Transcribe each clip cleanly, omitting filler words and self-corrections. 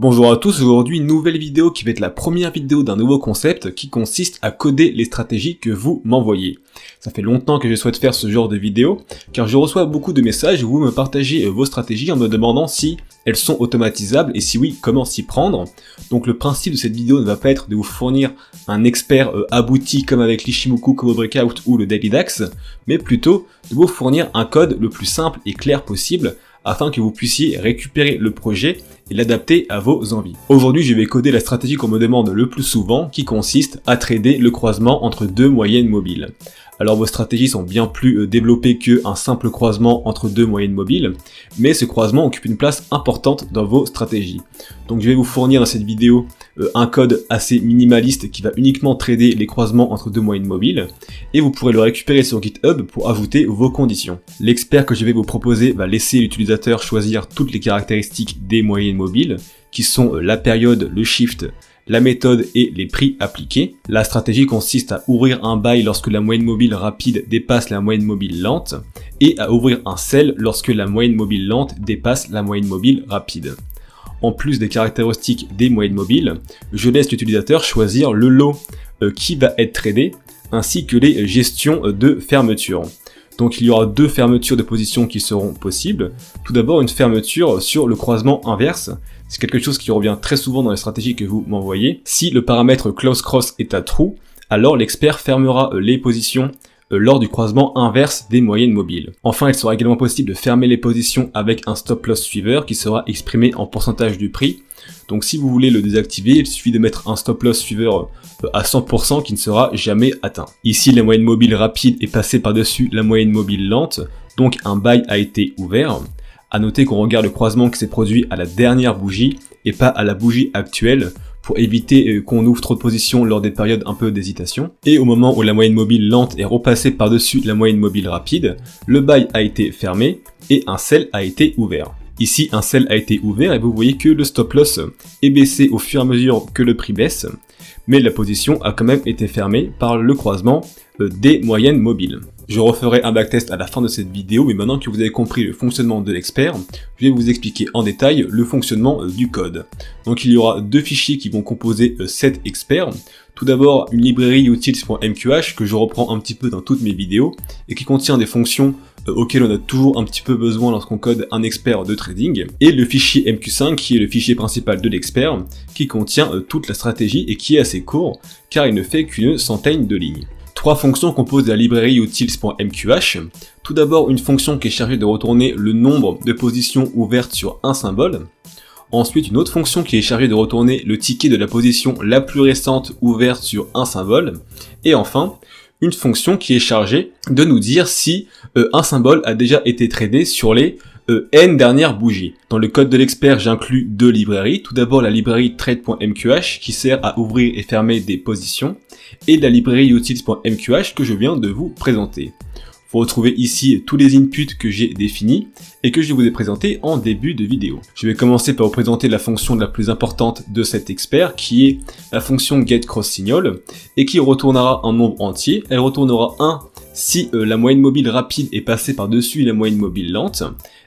Bonjour à tous, aujourd'hui une nouvelle vidéo qui va être la première vidéo d'un nouveau concept qui consiste à coder les stratégies que vous m'envoyez. Ça fait longtemps que je souhaite faire ce genre de vidéo, car je reçois beaucoup de messages où vous me partagez vos stratégies en me demandant si elles sont automatisables et si oui, comment s'y prendre. Donc le principe de cette vidéo ne va pas être de vous fournir un expert abouti comme avec l'Ishimoku Kobo Breakout ou le Daily Dax, mais plutôt de vous fournir un code le plus simple et clair possible afin que vous puissiez récupérer le projet et l'adapter à vos envies. Aujourd'hui, je vais coder la stratégie qu'on me demande le plus souvent, qui consiste à trader le croisement entre deux moyennes mobiles. Alors vos stratégies sont bien plus développées qu'un simple croisement entre deux moyennes mobiles, mais ce croisement occupe une place importante dans vos stratégies. Donc je vais vous fournir dans cette vidéo un code assez minimaliste qui va uniquement trader les croisements entre deux moyennes mobiles, et vous pourrez le récupérer sur GitHub pour ajouter vos conditions. L'expert que je vais vous proposer va laisser l'utilisateur choisir toutes les caractéristiques des moyennes mobiles, qui sont la période, le shift, la méthode et les prix appliqués. La stratégie consiste à ouvrir un buy lorsque la moyenne mobile rapide dépasse la moyenne mobile lente et à ouvrir un sell lorsque la moyenne mobile lente dépasse la moyenne mobile rapide. En plus des caractéristiques des moyennes mobiles, je laisse l'utilisateur choisir le lot qui va être tradé ainsi que les gestions de fermeture. Donc il y aura deux fermetures de position qui seront possibles. Tout d'abord une fermeture sur le croisement inverse. C'est quelque chose qui revient très souvent dans les stratégies que vous m'envoyez. Si le paramètre close cross est à true, alors l'expert fermera les positions lors du croisement inverse des moyennes mobiles. Enfin, il sera également possible de fermer les positions avec un stop loss suiveur qui sera exprimé en pourcentage du prix. Donc si vous voulez le désactiver, il suffit de mettre un stop loss suiveur à 100% qui ne sera jamais atteint. Ici, la moyenne mobile rapide est passée par-dessus la moyenne mobile lente, donc un buy a été ouvert. À noter qu'on regarde le croisement qui s'est produit à la dernière bougie et pas à la bougie actuelle pour éviter qu'on ouvre trop de positions lors des périodes un peu d'hésitation. Et au moment où la moyenne mobile lente est repassée par-dessus la moyenne mobile rapide, le buy a été fermé et un sell a été ouvert. Ici, un sell a été ouvert et vous voyez que le stop loss est baissé au fur et à mesure que le prix baisse, mais la position a quand même été fermée par le croisement des moyennes mobiles. Je referai un backtest à la fin de cette vidéo, mais maintenant que vous avez compris le fonctionnement de l'expert, je vais vous expliquer en détail le fonctionnement du code. Donc il y aura deux fichiers qui vont composer cet expert. Tout d'abord une librairie utils.mqh que je reprends un petit peu dans toutes mes vidéos et qui contient des fonctions auxquelles on a toujours un petit peu besoin lorsqu'on code un expert de trading, et le fichier MQ5 qui est le fichier principal de l'expert qui contient toute la stratégie et qui est assez court car il ne fait qu'une centaine de lignes. Trois fonctions composent la librairie utils.mqh. Tout d'abord une fonction qui est chargée de retourner le nombre de positions ouvertes sur un symbole. Ensuite une autre fonction qui est chargée de retourner le ticket de la position la plus récente ouverte sur un symbole. Et enfin une fonction qui est chargée de nous dire si un symbole a déjà été tradé sur les n dernières bougies. Dans le code de l'expert, j'inclus deux librairies. Tout d'abord la librairie trade.mqh qui sert à ouvrir et fermer des positions, et la librairie utils.mqh que je viens de vous présenter. Vous retrouvez ici tous les inputs que j'ai définis et que je vous ai présentés en début de vidéo. Je vais commencer par vous présenter la fonction la plus importante de cet expert qui est la fonction getCrossSignal et qui retournera un nombre entier. Elle retournera 1 si la moyenne mobile rapide est passée par-dessus la moyenne mobile lente.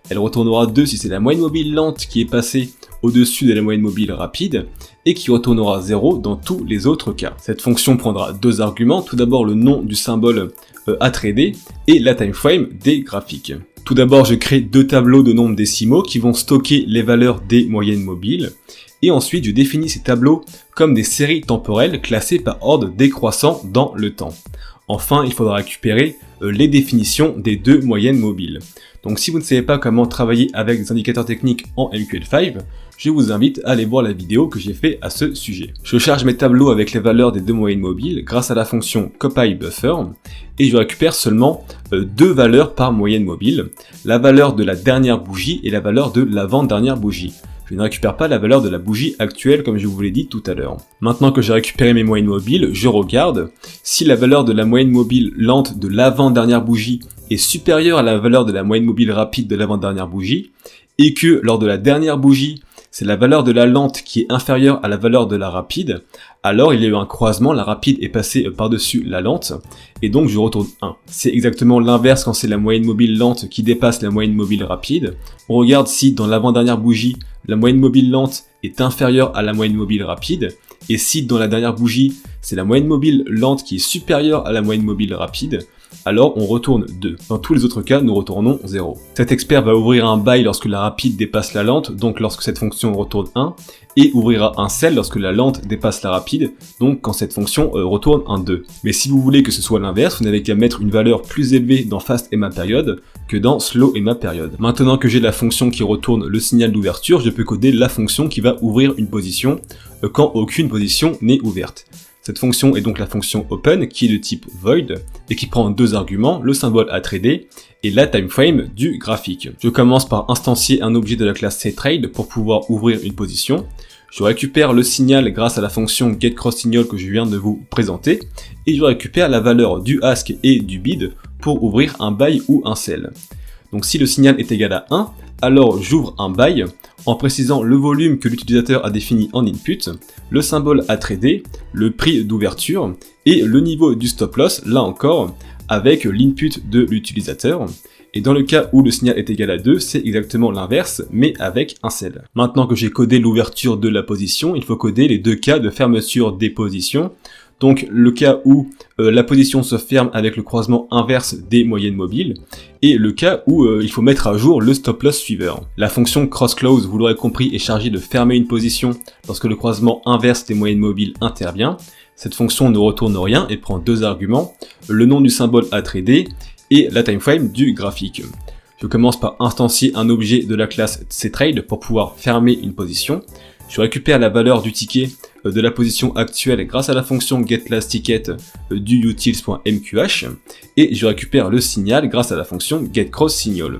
Elle retournera 2 si c'est la moyenne mobile lente qui est passée au-dessus de la moyenne mobile rapide, et qui retournera 0 dans tous les autres cas. Cette fonction prendra deux arguments, tout d'abord le nom du symbole à trader, et la timeframe des graphiques. Tout d'abord je crée deux tableaux de nombres décimaux qui vont stocker les valeurs des moyennes mobiles, et ensuite je définis ces tableaux comme des séries temporelles classées par ordre décroissant dans le temps. Enfin, il faudra récupérer les définitions des deux moyennes mobiles. Donc si vous ne savez pas comment travailler avec des indicateurs techniques en MQL5, je vous invite à aller voir la vidéo que j'ai fait à ce sujet. Je charge mes tableaux avec les valeurs des deux moyennes mobiles grâce à la fonction copyBuffer et je récupère seulement deux valeurs par moyenne mobile, la valeur de la dernière bougie et la valeur de l'avant-dernière bougie. Je ne récupère pas la valeur de la bougie actuelle comme je vous l'ai dit tout à l'heure. Maintenant que j'ai récupéré mes moyennes mobiles, je regarde si la valeur de la moyenne mobile lente de l'avant-dernière bougie est supérieure à la valeur de la moyenne mobile rapide de l'avant-dernière bougie, et que lors de la dernière bougie, c'est la valeur de la lente qui est inférieure à la valeur de la rapide, alors il y a eu un croisement, la rapide est passée par-dessus la lente, et donc je retourne 1. C'est exactement l'inverse quand c'est la moyenne mobile lente qui dépasse la moyenne mobile rapide. On regarde si dans l'avant-dernière bougie, la moyenne mobile lente est inférieure à la moyenne mobile rapide, et si dans la dernière bougie, c'est la moyenne mobile lente qui est supérieure à la moyenne mobile rapide, alors on retourne 2. Dans tous les autres cas, nous retournons 0. Cet expert va ouvrir un buy lorsque la rapide dépasse la lente, donc lorsque cette fonction retourne 1, et ouvrira un sell lorsque la lente dépasse la rapide, donc quand cette fonction retourne un 2. Mais si vous voulez que ce soit l'inverse, vous n'avez qu'à mettre une valeur plus élevée dans fast EMA period que dans slow EMA period. Maintenant que j'ai la fonction qui retourne le signal d'ouverture, je peux coder la fonction qui va ouvrir une position quand aucune position n'est ouverte. Cette fonction est donc la fonction open qui est de type void et qui prend deux arguments, le symbole à trader et la timeframe du graphique. Je commence par instancier un objet de la classe cTrade pour pouvoir ouvrir une position. Je récupère le signal grâce à la fonction getCrossSignal que je viens de vous présenter et je récupère la valeur du ask et du bid pour ouvrir un buy ou un sell. Donc si le signal est égal à 1, alors j'ouvre un buy en précisant le volume que l'utilisateur a défini en input, le symbole à trader, le prix d'ouverture et le niveau du stop loss, là encore, avec l'input de l'utilisateur. Et dans le cas où le signal est égal à 2, c'est exactement l'inverse, mais avec un sell. Maintenant que j'ai codé l'ouverture de la position, il faut coder les deux cas de fermeture des positions. Donc le cas où la position se ferme avec le croisement inverse des moyennes mobiles, et le cas où il faut mettre à jour le stop loss suiveur. La fonction crossClose, vous l'aurez compris, est chargée de fermer une position lorsque le croisement inverse des moyennes mobiles intervient. Cette fonction ne retourne rien et prend deux arguments, le nom du symbole à trader et la timeframe du graphique. Je commence par instancier un objet de la classe cTrade pour pouvoir fermer une position. Je récupère la valeur du ticket de la position actuelle grâce à la fonction getLastTicket du utils.mqh et je récupère le signal grâce à la fonction getCrossSignal.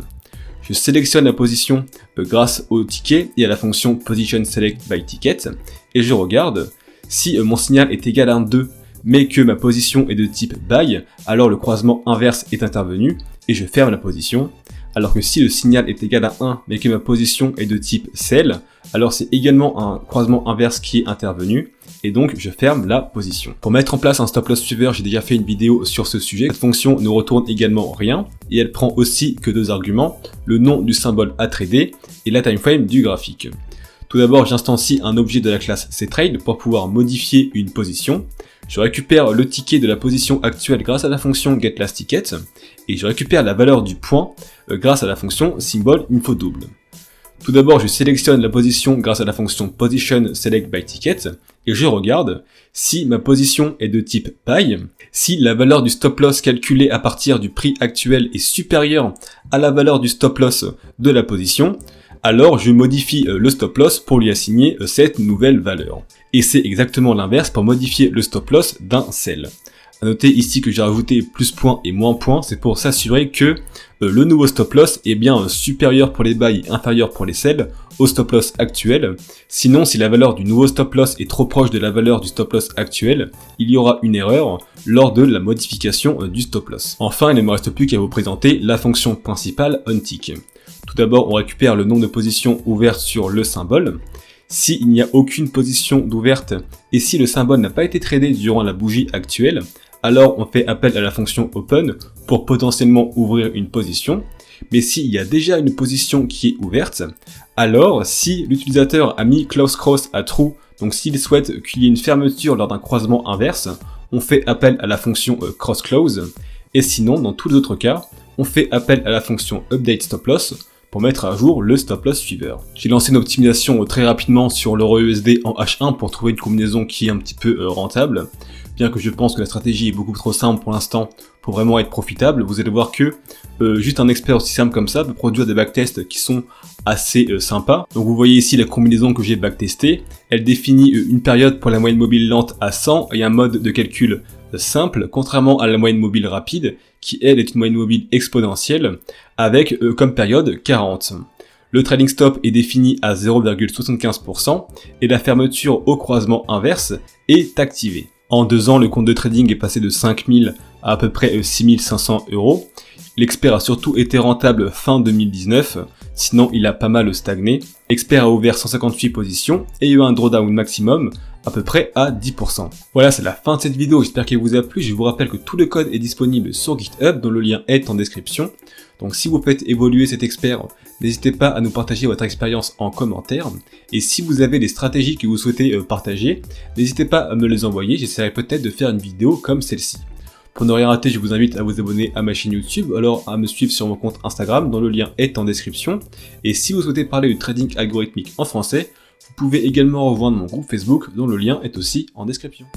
Je sélectionne la position grâce au ticket et à la fonction positionSelectByTicket et je regarde si mon signal est égal à 2 mais que ma position est de type buy, alors le croisement inverse est intervenu et je ferme la position. Alors que si le signal est égal à 1 mais que ma position est de type sell, alors c'est également un croisement inverse qui est intervenu et donc je ferme la position. Pour mettre en place un stop loss suiveur, j'ai déjà fait une vidéo sur ce sujet. Cette fonction ne retourne également rien et elle prend aussi que deux arguments, le nom du symbole à trader et la timeframe du graphique. Tout d'abord, j'instancie un objet de la classe cTrade pour pouvoir modifier une position. Je récupère le ticket de la position actuelle grâce à la fonction getLastTicket et je récupère la valeur du point grâce à la fonction symbolInfoDouble. Tout d'abord, je sélectionne la position grâce à la fonction positionSelectByTicket et je regarde si ma position est de type buy, si la valeur du stop loss calculée à partir du prix actuel est supérieure à la valeur du stop loss de la position, alors je modifie le stop loss pour lui assigner cette nouvelle valeur. Et c'est exactement l'inverse pour modifier le stop loss d'un sell. À noter ici que j'ai rajouté plus point et moins point, c'est pour s'assurer que le nouveau stop loss est bien supérieur pour les buys et inférieur pour les sells au stop loss actuel. Sinon, si la valeur du nouveau stop loss est trop proche de la valeur du stop loss actuel, il y aura une erreur lors de la modification du stop loss. Enfin, il ne me reste plus qu'à vous présenter la fonction principale onTick. Tout d'abord, on récupère le nombre de positions ouvertes sur le symbole. S'il n'y a aucune position d'ouverte et si le symbole n'a pas été tradé durant la bougie actuelle, alors on fait appel à la fonction open pour potentiellement ouvrir une position. Mais s'il y a déjà une position qui est ouverte, alors si l'utilisateur a mis close cross à true, donc s'il souhaite qu'il y ait une fermeture lors d'un croisement inverse, on fait appel à la fonction crossClose. Et sinon, dans tous les autres cas, on fait appel à la fonction updateStopLoss pour mettre à jour le stop loss suiveur. J'ai lancé une optimisation très rapidement sur l'EURUSD en H1 pour trouver une combinaison qui est un petit peu rentable. Bien que je pense que la stratégie est beaucoup trop simple pour l'instant pour vraiment être profitable, vous allez voir que juste un expert aussi simple comme ça peut produire des backtests qui sont assez sympas. Donc vous voyez ici la combinaison que j'ai backtestée. Elle définit une période pour la moyenne mobile lente à 100 et un mode de calcul simple, contrairement à la moyenne mobile rapide, qui elle est une moyenne mobile exponentielle, avec comme période 40. Le trading stop est défini à 0,75% et la fermeture au croisement inverse est activée. En 2 ans, le compte de trading est passé de 5 000 à peu près 6 500 €. L'expert a surtout été rentable fin 2019, sinon il a pas mal stagné. L'expert a ouvert 158 positions et eu un drawdown maximum à peu près à 10%. Voilà, c'est la fin de cette vidéo, j'espère qu'elle vous a plu. Je vous rappelle que tout le code est disponible sur GitHub, dont le lien est en description. Donc si vous faites évoluer cet expert, n'hésitez pas à nous partager votre expérience en commentaire. Et si vous avez des stratégies que vous souhaitez partager, n'hésitez pas à me les envoyer, j'essaierai peut-être de faire une vidéo comme celle-ci. Pour ne rien rater, je vous invite à vous abonner à ma chaîne YouTube, alors à me suivre sur mon compte Instagram, dont le lien est en description. Et si vous souhaitez parler du trading algorithmique en français, vous pouvez également rejoindre mon groupe Facebook, dont le lien est aussi en description.